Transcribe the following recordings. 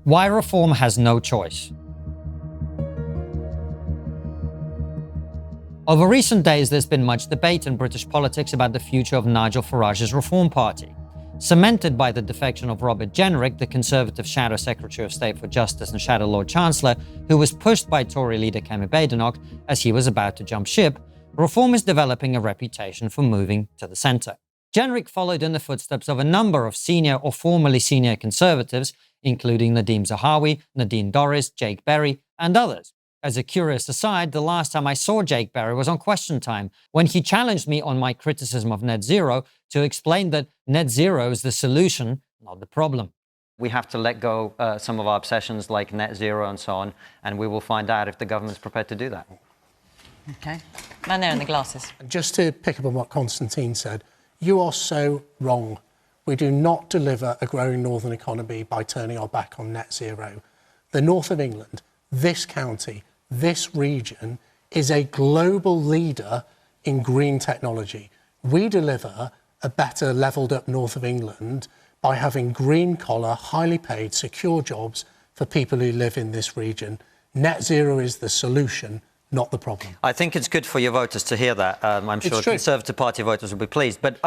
Why reform has no choice. Over recent days, there's been much debate in British politics about the future of Nigel Farage's Reform Party. Cemented by the defection of Robert Jenrick, the Conservative Shadow Secretary of State for Justice and Shadow Lord Chancellor, who was pushed by Tory leader Kemi Badenoch as he was about to jump ship, Reform is developing a reputation for moving to the centre. Jenrick followed in the footsteps of a number of senior or formerly senior Conservatives, including Nadeem Zahawi, Nadine Dorries, Jake Berry, and others. As a curious aside, the last time I saw Jake Berry was on Question Time, when he challenged me on my criticism of net zero to explain that net zero is the solution, not the problem. We have to let go some of our obsessions like net zero and so on, and we will find out if the government's prepared to do that. OK. Man there in the glasses. Just to pick up on what Konstantin said, you are so wrong. We do not deliver a growing northern economy by turning our back on net zero. The north of England, this county, this region is a global leader in green technology. We deliver a better levelled up north of England by having green collar, highly paid, secure jobs for people who live in this region. Net zero is the solution, not the problem. I think it's good for your voters to hear that. I'm sure Conservative Party voters will be pleased. But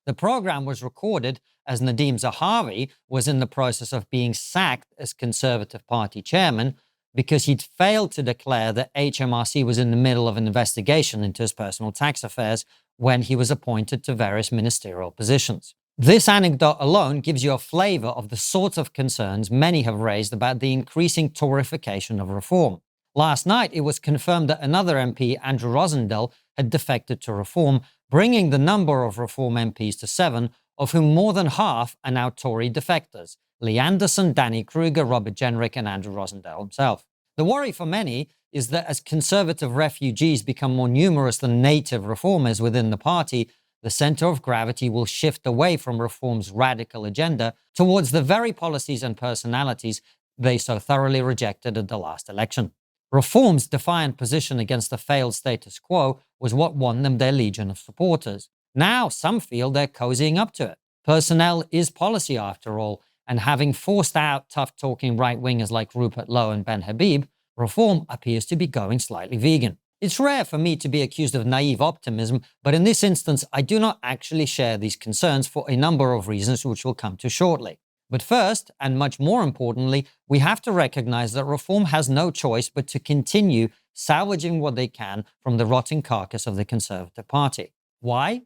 the programme was recorded as Nadeem Zahawi was in the process of being sacked as Conservative Party chairman because he'd failed to declare that HMRC was in the middle of an investigation into his personal tax affairs when he was appointed to various ministerial positions. This anecdote alone gives you a flavour of the sorts of concerns many have raised about the increasing Toryfication of reform. Last night, it was confirmed that another MP, Andrew Rosendale, had defected to Reform, bringing the number of Reform MPs to 7, of whom more than half are now Tory defectors: Lee Anderson, Danny Kruger, Robert Jenrick and Andrew Rosendale himself. The worry for many is that as Conservative refugees become more numerous than native reformers within the party, the centre of gravity will shift away from Reform's radical agenda towards the very policies and personalities they so thoroughly rejected at the last election. Reform's defiant position against the failed status quo was what won them their legion of supporters. Now some feel they're cozying up to it. Personnel is policy after all, and having forced out tough-talking right-wingers like Rupert Lowe and Ben Habib, Reform appears to be going slightly vegan. It's rare for me to be accused of naive optimism, but in this instance I do not actually share these concerns for a number of reasons which we'll come to shortly. But first, and much more importantly, we have to recognise that Reform has no choice but to continue salvaging what they can from the rotting carcass of the Conservative Party. Why?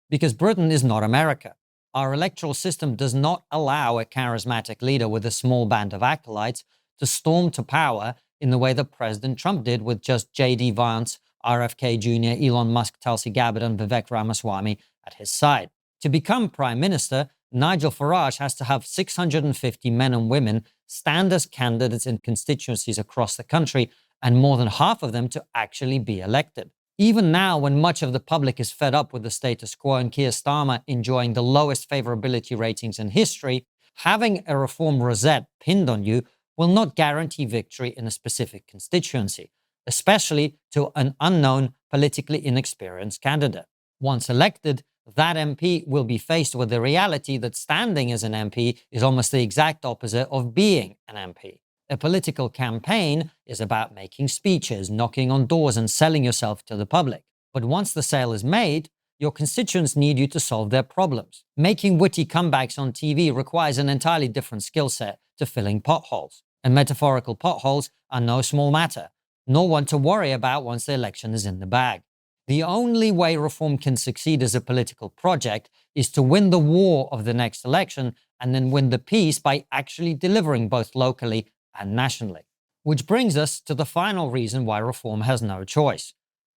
Because Britain is not America. Our electoral system does not allow a charismatic leader with a small band of acolytes to storm to power in the way that President Trump did with just J.D. Vance, RFK Jr., Elon Musk, Tulsi Gabbard and Vivek Ramaswamy at his side. To become Prime Minister, Nigel Farage has to have 650 men and women stand as candidates in constituencies across the country, and more than half of them to actually be elected. Even now, when much of the public is fed up with the status quo and Keir Starmer enjoying the lowest favourability ratings in history, having a Reform rosette pinned on you will not guarantee victory in a specific constituency, especially to an unknown, politically inexperienced candidate. Once elected, that MP will be faced with the reality that standing as an MP is almost the exact opposite of being an MP. A political campaign is about making speeches, knocking on doors and selling yourself to the public. But once the sale is made, your constituents need you to solve their problems. Making witty comebacks on TV requires an entirely different skill set to filling potholes. And metaphorical potholes are no small matter, nor one to worry about once the election is in the bag. The only way Reform can succeed as a political project is to win the war of the next election and then win the peace by actually delivering both locally and nationally. Which brings us to the final reason why Reform has no choice.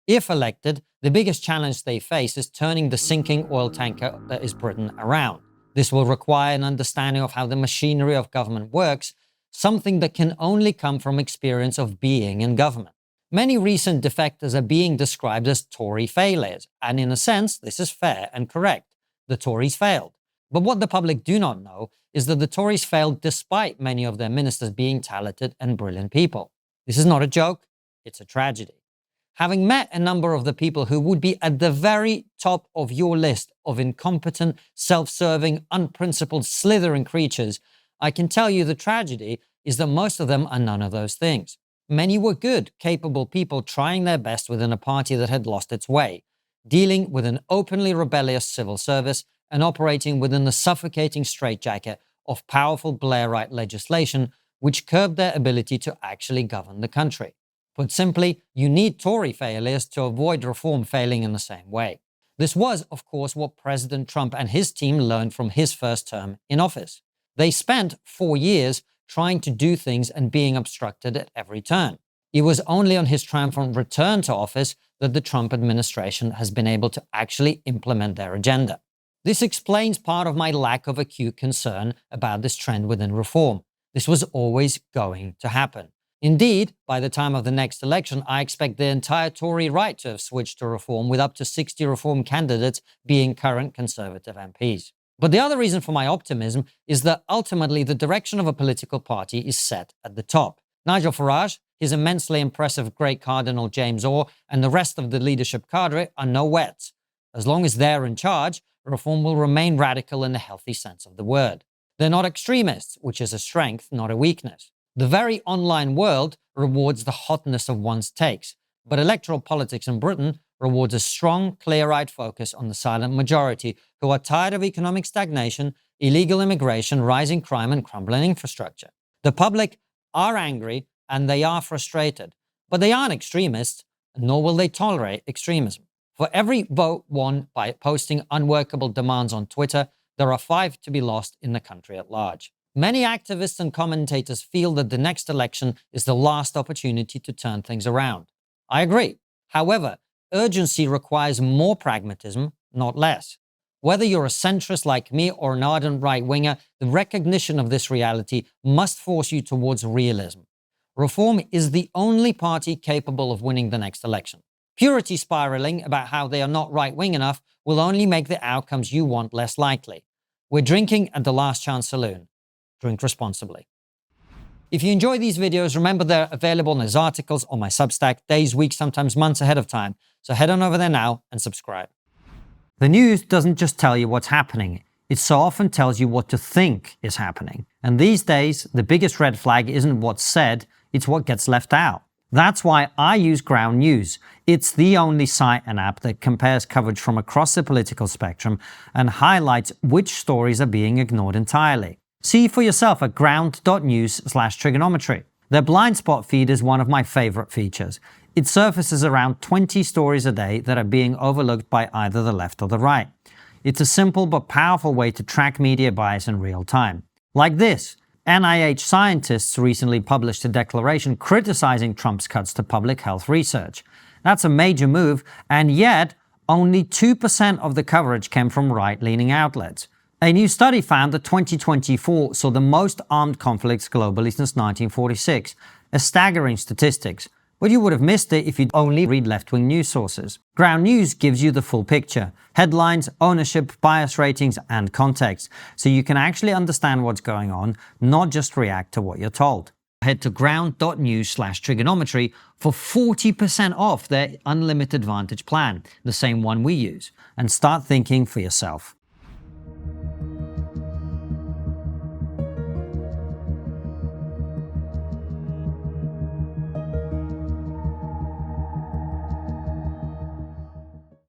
If elected, the biggest challenge they face is turning the sinking oil tanker that is Britain around. This will require an understanding of how the machinery of government works, something that can only come from experience of being in government. Many recent defectors are being described as Tory failures, and in a sense, this is fair and correct. The Tories failed. But what the public do not know is that the Tories failed despite many of their ministers being talented and brilliant people. This is not a joke, it's a tragedy. Having met a number of the people who would be at the very top of your list of incompetent, self-serving, unprincipled, slithering creatures, I can tell you the tragedy is that most of them are none of those things. Many were good, capable people trying their best within a party that had lost its way, dealing with an openly rebellious civil service and operating within the suffocating straitjacket of powerful Blairite legislation which curbed their ability to actually govern the country. Put simply, you need Tory failures to avoid reform failing in the same way. This was, of course, what President Trump and his team learned from his first term in office. They spent 4 years trying to do things and being obstructed at every turn. It was only on his triumphant return to office that the Trump administration has been able to actually implement their agenda. This explains part of my lack of acute concern about this trend within reform. This was always going to happen. Indeed, by the time of the next election, I expect the entire Tory right to have switched to reform, with up to 60 reform candidates being current Conservative MPs. But the other reason for my optimism is that ultimately the direction of a political party is set at the top. Nigel Farage, his immensely impressive great Cardinal James Orr, and the rest of the leadership cadre are no wets. As long as they're in charge, reform will remain radical in the healthy sense of the word. They're not extremists, which is a strength, not a weakness. The very online world rewards the hotness of one's takes, but electoral politics in Britain rewards a strong, clear-eyed focus on the silent majority who are tired of economic stagnation, illegal immigration, rising crime, and crumbling infrastructure. The public are angry and they are frustrated, but they aren't extremists, nor will they tolerate extremism. For every vote won by posting unworkable demands on Twitter, there are 5 to be lost in the country at large. Many activists and commentators feel that the next election is the last opportunity to turn things around. I agree. However, urgency requires more pragmatism, not less. Whether you're a centrist like me or an ardent right-winger, the recognition of this reality must force you towards realism. Reform is the only party capable of winning the next election. Purity spiraling about how they are not right-wing enough will only make the outcomes you want less likely. We're drinking at the Last Chance Saloon. Drink responsibly. If you enjoy these videos, remember they're available as articles on my Substack days, weeks, sometimes months ahead of time. So head on over there now and subscribe. The news doesn't just tell you what's happening. It so often tells you what to think is happening. And these days, the biggest red flag isn't what's said, it's what gets left out. That's why I use Ground News. It's the only site and app that compares coverage from across the political spectrum and highlights which stories are being ignored entirely. See for yourself at ground.news/trigonometry. Their blind spot feed is one of my favorite features. It surfaces around 20 stories a day that are being overlooked by either the left or the right. It's a simple but powerful way to track media bias in real time. Like this. NIH scientists recently published a declaration criticizing Trump's cuts to public health research. That's a major move, and yet only 2% of the coverage came from right-leaning outlets. A new study found that 2024 saw the most armed conflicts globally since 1946, a staggering statistics. But you would have missed it if you'd only read left-wing news sources. Ground News gives you the full picture. Headlines, ownership, bias ratings, and context. So you can actually understand what's going on, not just react to what you're told. Head to ground.news/trigonometry for 40% off their Unlimited Advantage plan, the same one we use, and start thinking for yourself.